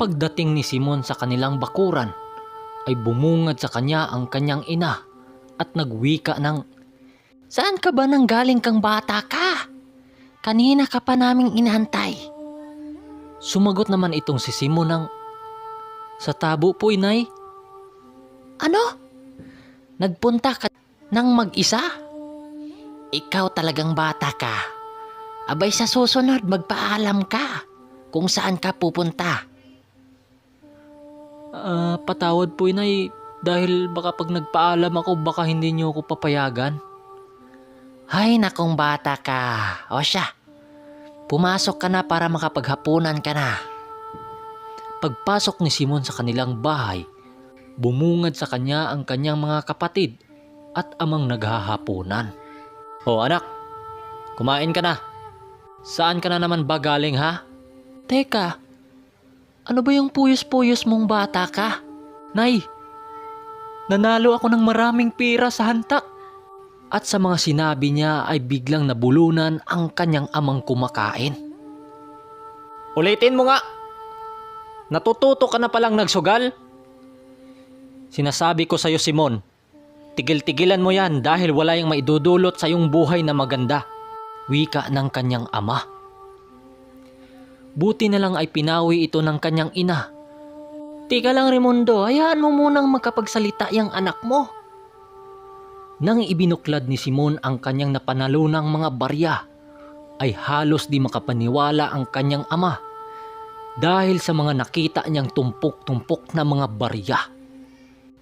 pagdating ni Simon sa kanilang bakuran, ay bumungad sa kanya ang kanyang ina at nagwika ng, "Saan ka ba nanggaling kang bata ka? Kanina ka pa naming inantay." Sumagot naman itong si Simon ng, "Sa tabo po, inay." "Ano? Nagpunta ka ng mag-isa? Ikaw talagang bata ka. Abay sa susunod magpaalam ka kung saan ka pupunta." Patawad po, inay, dahil baka pag nagpaalam ako baka hindi niyo ako papayagan." "Ay nakong bata ka. O siya, pumasok ka na para makapaghapunan ka na." Pagpasok ni Simon sa kanilang bahay, bumungad sa kanya ang kanyang mga kapatid at amang naghahapunan. "O anak, kumain ka na. Saan ka na naman ba galing, ha?" "Teka, ano ba yung puyos-puyos mong bata ka?" "Nay, nanalo ako ng maraming pira sa hantak." At sa mga sinabi niya ay biglang nabulunan ang kanyang amang kumakain. "Ulitin mo nga! Natututo ka na palang nagsugal? Sinasabi ko sa'yo, Simon, tigil-tigilan mo yan dahil wala yung maidudulot sa iyong buhay na maganda," wika ng kanyang ama. Buti na lang ay pinawi ito ng kanyang ina. "Tika lang, Raimundo, hayaan mo munang makapagsalita yung anak mo." Nang ibinuklad ni Simon ang kanyang napanalunang mga barya, ay halos di makapaniwala ang kanyang ama dahil sa mga nakita niyang tumpok-tumpok na mga barya.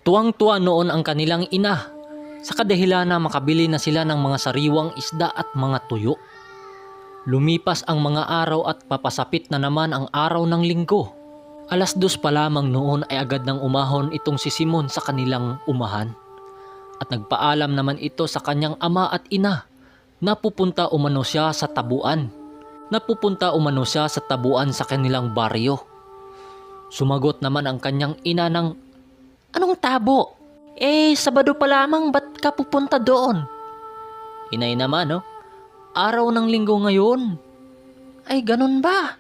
Tuwang-tuwa noon ang kanilang ina sa kadahilan na makabili na sila ng mga sariwang isda at mga tuyo. Lumipas ang mga araw at papasapit na naman ang araw ng linggo. 2:00 pa lamang noon ay agad nang umahon itong si Simon sa kanilang umahan. At nagpaalam naman ito sa kanyang ama at ina na pupunta umano siya sa tabuan. Sa kanilang baryo. Sumagot naman ang kanyang ina ng, "Anong tabo? Sabado pa lamang, ba't ka pupunta doon?" "Inay naman, araw ng linggo ngayon." "Ay ganun ba?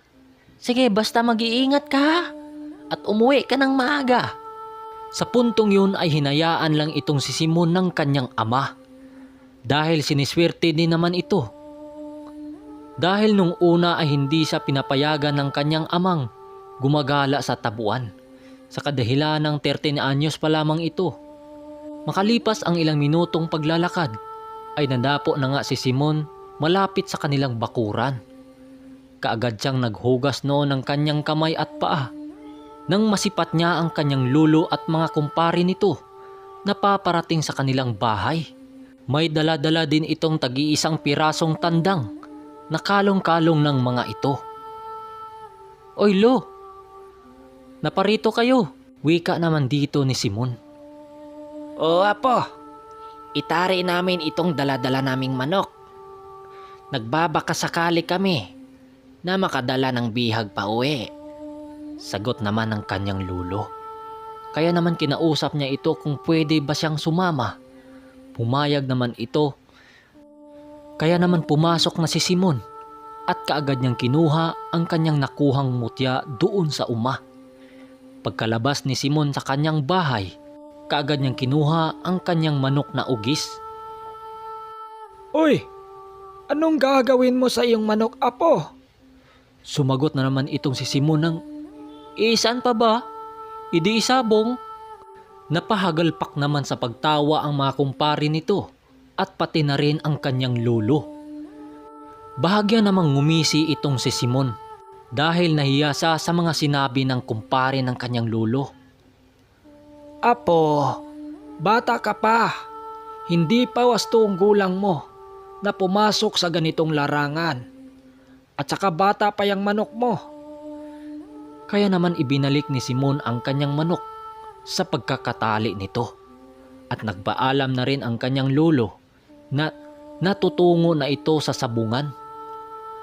Sige, basta mag-iingat ka at umuwi ka ng maaga." Sa puntong yun ay hinayaan lang itong si Simon ng kanyang ama dahil siniswerte din naman ito. Dahil nung una ay hindi siya pinapayagan ng kanyang amang gumagala sa tabuan sa kadahilan ng 13 anyos pa lamang ito. Makalipas ang ilang minutong paglalakad ay nadapo na nga si Simon malapit sa kanilang bakuran. Kaagad siyang naghugas noon ng kanyang kamay at paa nang masipat niya ang kanyang lulo at mga kumpare nito na paparating sa kanilang bahay. May dala-dala din itong tag-iisang pirasong tandang na kalong-kalong ng mga ito. "Oy lo, naparito kayo," wika naman dito ni Simon. "O apo, itari namin itong dala-dala naming manok. Nagbabaka sakali kami na makadala ng bihag pa uwi," sagot naman ng kanyang lulo. Kaya naman kinausap niya ito kung pwede ba siyang sumama. Pumayag naman ito. Kaya naman pumasok na si Simon at kaagad niyang kinuha ang kanyang nakuhang mutya doon sa uma. Pagkalabas ni Simon sa kanyang bahay, kaagad niyang kinuha ang kanyang manok na ugis. "Uy, anong gagawin mo sa iyong manok, apo?" Sumagot na naman itong si Simon ng, "Saan pa ba? Idi isabong." Napahagalpak naman sa pagtawa ang mga kumpare nito at pati na rin ang kanyang lulo. Bahagya namang ngumisi itong si Simon dahil nahiya siya sa mga sinabi ng kumpare ng kanyang lulo. "Apo, bata ka pa. Hindi pa wasto ang gulang mo na pumasok sa ganitong larangan. At saka bata pa yung manok mo." Kaya naman ibinalik ni Simon ang kanyang manok sa pagkakatali nito at nagpaalam na rin ang kanyang lolo na natutungo na ito sa sabungan.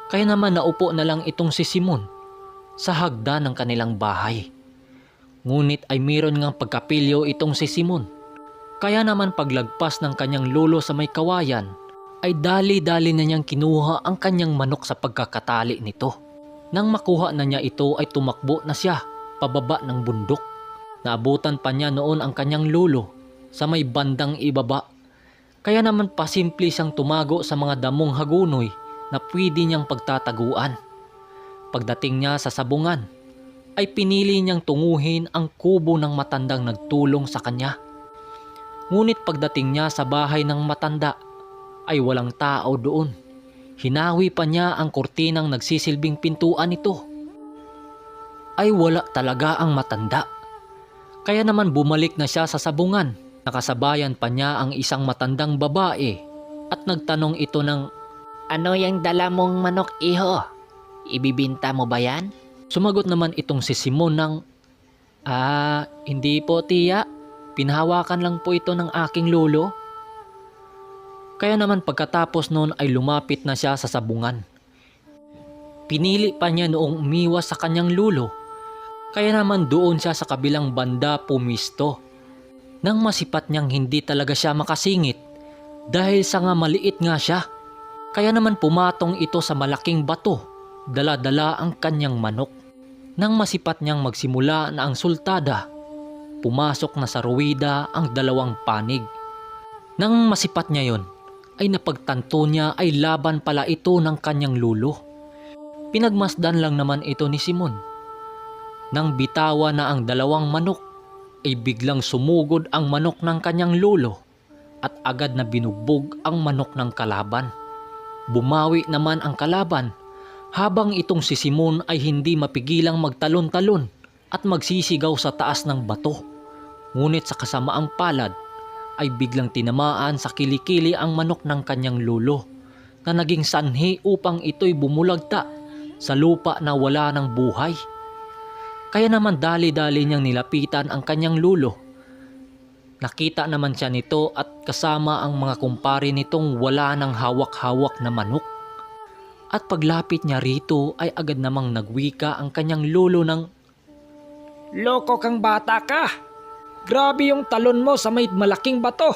Kaya naman naupo na lang itong si Simon sa hagdan ng kanilang bahay. Ngunit ay mayroon ngang pagkapilyo itong si Simon. Kaya naman paglagpas ng kanyang lolo sa may kawayan ay dali-dali na niyang kinuha ang kanyang manok sa pagkakatali nito. Nang makuha na niya ito ay tumakbo na siya pababa ng bundok. Naabutan pa niya noon ang kanyang lulo sa may bandang ibaba. Kaya naman pasimple siyang tumago sa mga damong hagunoy na pwede niyang pagtataguan. Pagdating niya sa sabungan, ay pinili niyang tunguhin ang kubo ng matandang nagtulong sa kanya. Ngunit pagdating niya sa bahay ng matanda, ay walang tao doon. Hinawi pa niya ang kurtinang nagsisilbing pintuan nito. Ay wala talaga ang matanda. Kaya naman bumalik na siya sa sabungan. Nakasabayan pa niya ang isang matandang babae at nagtanong ito ng, "Ano yung dala mong manok, iho? Ibibinta mo ba yan?" Sumagot naman itong si Simon ng, Hindi po tiya. Pinahawakan lang po ito ng aking lolo." Kaya naman pagkatapos noon ay lumapit na siya sa sabungan. Pinili pa niya noong umiwas sa kanyang lulo. Kaya naman doon siya sa kabilang banda pumisto. Nang masipat niyang hindi talaga siya makasingit dahil sa nga maliit nga siya. Kaya naman pumatong ito sa malaking bato, dala-dala ang kanyang manok. Nang masipat niyang magsimula na ang sultada, pumasok na sa ruwida ang dalawang panig. Nang masipat niya yon, ay napagtanto niya ay laban pala ito ng kanyang lulo. Pinagmasdan lang naman ito ni Simon. Nang bitawa na ang dalawang manok, ay biglang sumugod ang manok ng kanyang lulo at agad na binugbog ang manok ng kalaban. Bumawi naman ang kalaban habang itong si Simon ay hindi mapigilang magtalon-talon at magsisigaw sa taas ng bato. Ngunit sa kasamaang palad ay biglang tinamaan sa kilikili ang manok ng kanyang lulo na naging sanhi upang ito'y bumulagta sa lupa na wala ng buhay. Kaya naman dali-dali niyang nilapitan ang kanyang lulo. Nakita naman siya nito at kasama ang mga kumpare nitong wala ng hawak-hawak na manok. At paglapit niya rito ay agad namang nagwika ang kanyang lulo ng, "Loko kang bata ka! Grabe yung talon mo sa may malaking bato!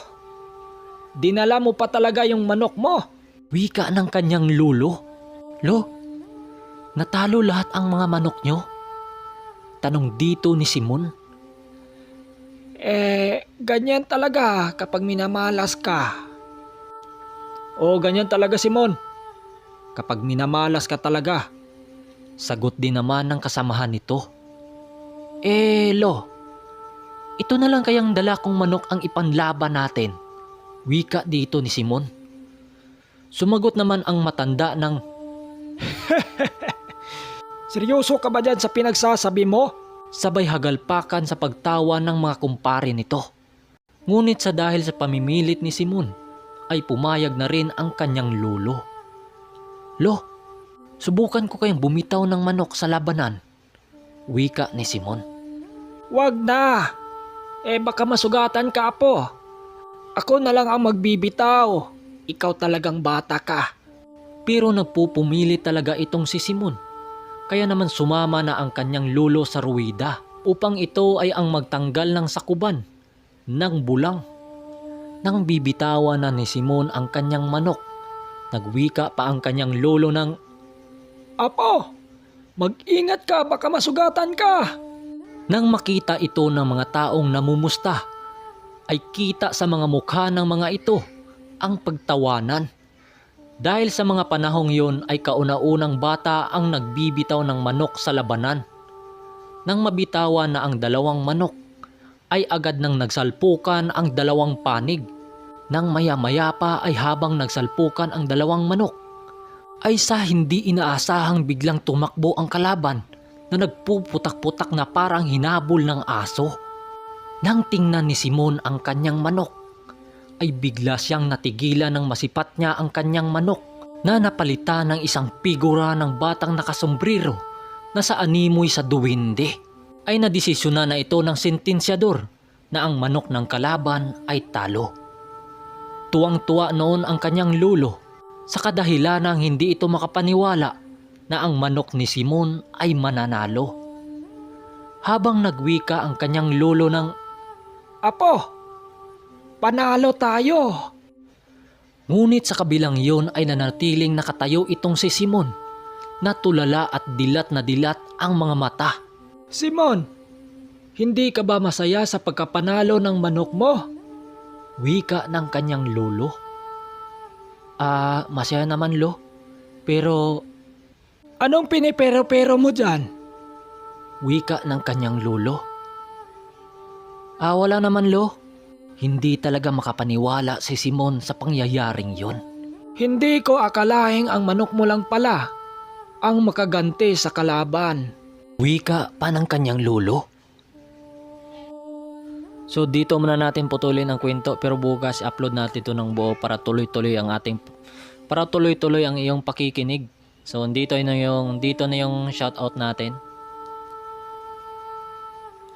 Dinala mo pa talaga yung manok mo!" Wika ng kanyang lulo. "Lo, natalo lahat ang mga manok nyo?" Tanong dito ni Simon. Ganyan talaga kapag minamalas ka." "Oo, ganyan talaga, Simon. Kapag minamalas ka talaga." Sagot din naman ng kasamahan nito. Lo, ito na lang kayang dala kong manok ang ipanlaban natin." Wika dito ni Simon. Sumagot naman ang matanda ng, "Seryoso ka ba dyan sa pinagsasabi mo?" Sabay hagalpakan sa pagtawa ng mga kumpare nito. Ngunit sa dahil sa pamimilit ni Simon, ay pumayag na rin ang kanyang lulo. "Lo, subukan ko kayang bumitaw ng manok sa labanan." Wika ni Simon. "Wag na! Baka masugatan ka po. Ako na lang ang magbibitaw. Ikaw talagang bata ka." Pero nagpupumili talaga itong si Simon. Kaya naman sumama na ang kanyang lulo sa ruwida upang ito ay ang magtanggal ng sakuban ng bulang. Nang bibitawan na ni Simon ang kanyang manok, nagwika pa ang kanyang lolo ng, "Apo, mag-ingat ka, baka masugatan ka." Nang makita ito ng mga taong namumusta, ay kita sa mga mukha ng mga ito ang pagtawanan. Dahil sa mga panahong yon ay kauna-unang bata ang nagbibitaw ng manok sa labanan. Nang mabitawan na ang dalawang manok, ay agad nang nagsalpukan ang dalawang panig. Nang maya-maya pa ay habang nagsalpukan ang dalawang manok, ay sa hindi inaasahang biglang tumakbo ang kalaban na nagpuputak-putak na parang hinabol ng aso. Nang tingnan ni Simon ang kanyang manok, ay bigla siyang natigilan ng masipat niya ang kanyang manok na napalitan ng isang figura ng batang nakasombrero na sa animoy sa duwende. Ay nadesisyonan na ito ng sentensyador na ang manok ng kalaban ay talo. Tuwang-tuwa noon ang kanyang lulo sa kadahilanang hindi ito makapaniwala na ang manok ni Simon ay mananalo. Habang nagwika ang kanyang lulo ng, "Apo, panalo tayo." Ngunit sa kabilang yon ay nanatiling nakatayo itong si Simon na tulala at dilat na dilat ang mga mata. "Simon, Hindi ka ba masaya sa pagkapanalo ng manok mo? Wika ng kanyang lolo. Masaya naman lo. Pero Anong pinipero-pero mo dyan? wika ng kanyang lolo. Wala naman lo. Hindi talaga makapaniwala si Simon sa pangyayaring yon. Hindi ko akalaing ang manok mo lang pala ang makaganti sa kalaban. Wika pa ng kanyang lolo. So dito muna natin putulin ang kwento, pero bukas upload natin ito ng buo para tuloy-tuloy ang iyong pakikinig. So dito na yung shoutout natin.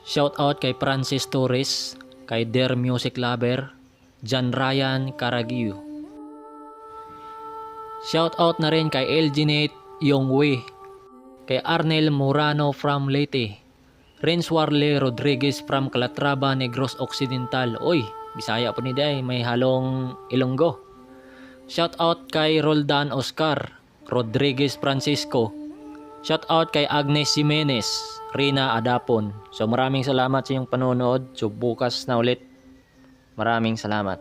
Shoutout kay Francis Torres, kay Der Music Lover, John Ryan Caraguio. Shoutout na rin kay Elginate Yongwe, kay Arnel Morano from Leyte, Renz Warle Rodriguez from Calatrava, Negros Occidental. Oy, Bisaya po ni Day, may halong Ilonggo. Shoutout kay Roldan Oscar Rodriguez Francisco. Shoutout kay Agnes Jimenez, Rina Adapon. So maraming salamat sa iyong panonood. So bukas na ulit. Maraming salamat.